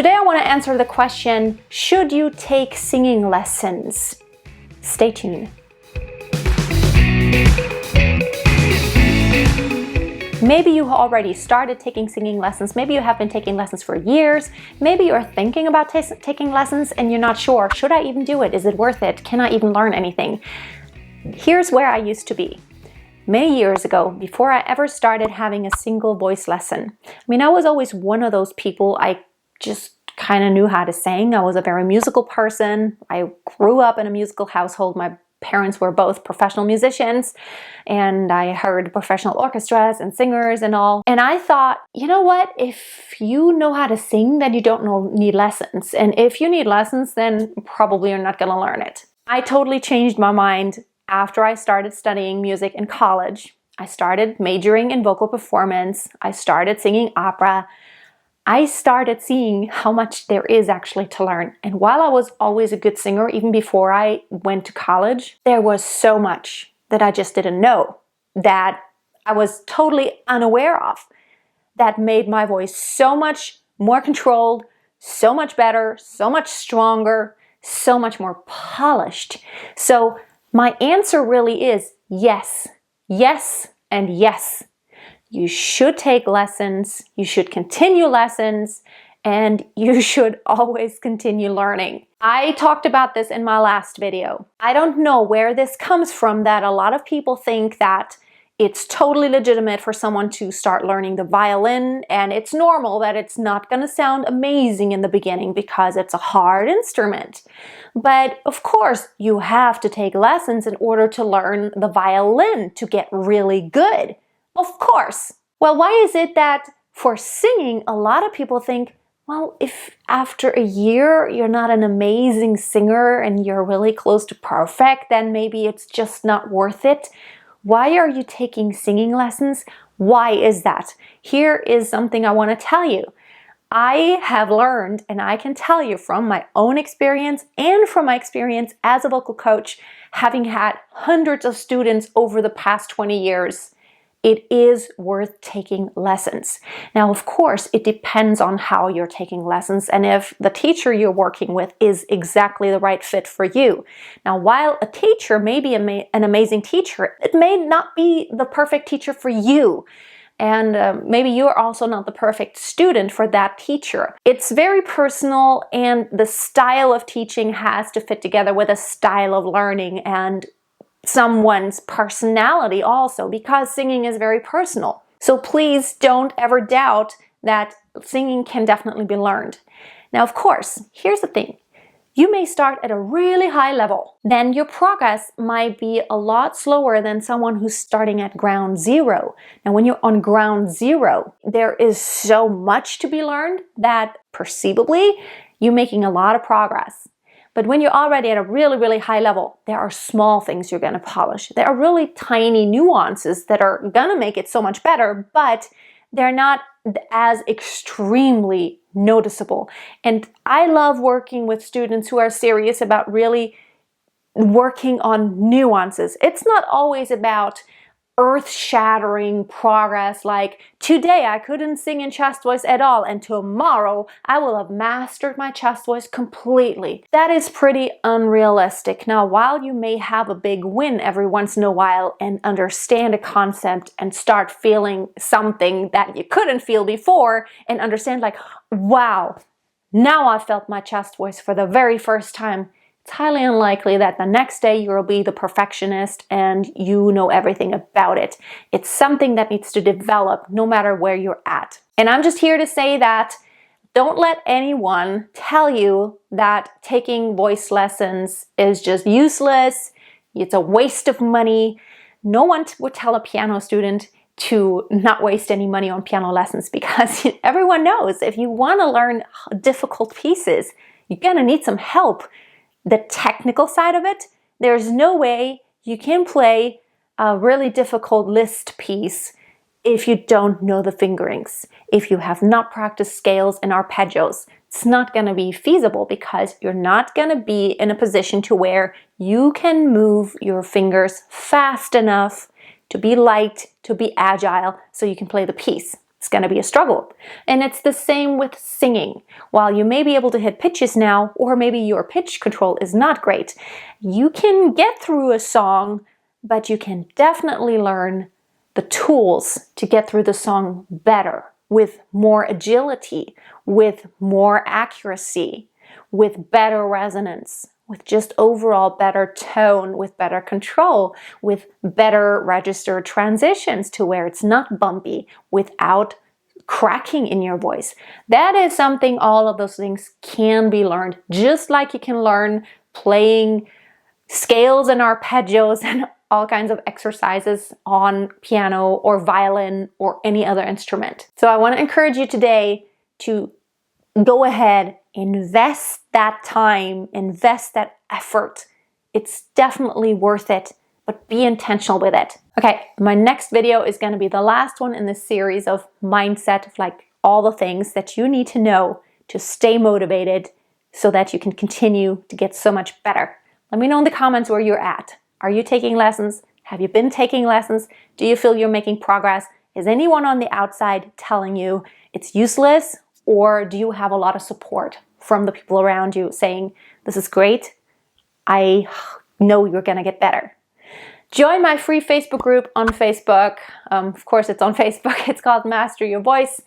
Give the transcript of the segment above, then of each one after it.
Today I want to answer the question, should you take singing lessons? Stay tuned. Maybe you already started taking singing lessons. Maybe you have been taking lessons for years. Maybe you're thinking about taking lessons and you're not sure. Should I even do it? Is it worth it? Can I even learn anything? Here's where I used to be. Many years ago, before I ever started having a single voice lesson. I was always one of those people. I just kind of knew how to sing. I was a very musical person. I grew up in a musical household. My parents were both professional musicians, and I heard professional orchestras and singers and all. And I thought, you know what? If you know how to sing, then you don't need lessons. And if you need lessons, then probably you're not going to learn it. I totally changed my mind after I started studying music in college. I started majoring in vocal performance. I started singing opera. I started seeing how much there is actually to learn. And while I was always a good singer, even before I went to college, there was so much that I just didn't know, that I was totally unaware of, that made my voice so much more controlled, so much better, so much stronger, so much more polished. So my answer really is yes, yes, and yes. You should take lessons, you should continue lessons, and you should always continue learning. I talked about this in my last video. I don't know where this comes from, that a lot of people think that it's totally legitimate for someone to start learning the violin, and it's normal that it's not going to sound amazing in the beginning because it's a hard instrument. But of course, you have to take lessons in order to learn the violin to get really good. Of course. Well, why is it that for singing, a lot of people think, well, if after a year you're not an amazing singer and you're really close to perfect, then maybe it's just not worth it. Why are you taking singing lessons? Why is that? Here is something I want to tell you. I have learned, and I can tell you from my own experience and from my experience as a vocal coach, having had hundreds of students over the past 20 years, it is worth taking lessons. Now, of course, it depends on how you're taking lessons and if the teacher you're working with is exactly the right fit for you. Now, while a teacher may be an amazing teacher, it may not be the perfect teacher for you. And maybe you're also not the perfect student for that teacher. It's very personal, and the style of teaching has to fit together with a style of learning and someone's personality also, because singing is very personal. So please don't ever doubt that singing can definitely be learned. Now, of course, here's the thing. You may start at a really high level. Then your progress might be a lot slower than someone who's starting at ground zero. Now, when you're on ground zero, there is so much to be learned that perceivably you're making a lot of progress. But when you're already at a really, really high level, there are small things you're going to polish. There are really tiny nuances that are going to make it so much better, but they're not as extremely noticeable. And I love working with students who are serious about really working on nuances. It's not always about earth-shattering progress like today I couldn't sing in chest voice at all and tomorrow I will have mastered my chest voice completely. That is pretty unrealistic. Now, while you may have a big win every once in a while and understand a concept and start feeling something that you couldn't feel before and understand like, wow, now I felt my chest voice for the very first time, it's highly unlikely that the next day you'll be the perfectionist and you know everything about it. It's something that needs to develop no matter where you're at. And I'm just here to say that don't let anyone tell you that taking voice lessons is just useless, it's a waste of money. No one would tell a piano student to not waste any money on piano lessons, because everyone knows if you want to learn difficult pieces, you're going to need some help. The technical side of it, there's no way you can play a really difficult Liszt piece if you don't know the fingerings. If you have not practiced scales and arpeggios, it's not going to be feasible because you're not going to be in a position to where you can move your fingers fast enough to be light, to be agile, so you can play the piece. it's going to be a struggle. And it's the same with singing. While you may be able to hit pitches now, or maybe your pitch control is not great, you can get through a song, but you can definitely learn the tools to get through the song better, with more agility, with more accuracy, with better resonance, with just overall better tone, with better control, with better register transitions to where it's not bumpy, without cracking in your voice. That is something, all of those things can be learned, just like you can learn playing scales and arpeggios and all kinds of exercises on piano or violin or any other instrument. So I want to encourage you today to go ahead, invest that time, invest that effort. It's definitely worth it, but be intentional with it. Okay, my next video is going to be the last one in this series of mindset, of like all the things that you need to know to stay motivated so that you can continue to get so much better. Let me know in the comments where you're at. Are you taking lessons? Have you been taking lessons? Do you feel you're making progress? Is anyone on the outside telling you it's useless? Or do you have a lot of support from the people around you saying, this is great, I know you're going to get better? Join my free Facebook group on Facebook. Of course, it's on Facebook. It's called Master Your Voice.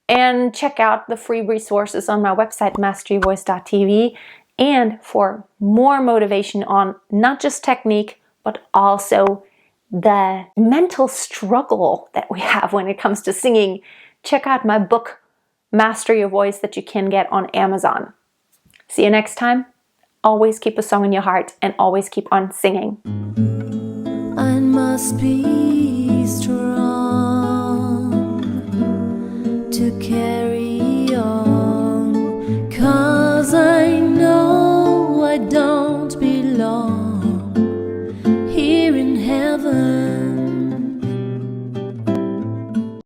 And check out the free resources on my website, masteryourvoice.tv. And for more motivation on not just technique, but also the mental struggle that we have when it comes to singing, check out my book, Master Your Voice, that you can get on Amazon. See you next time. Always keep a song in your heart and always keep on singing. I must be strong.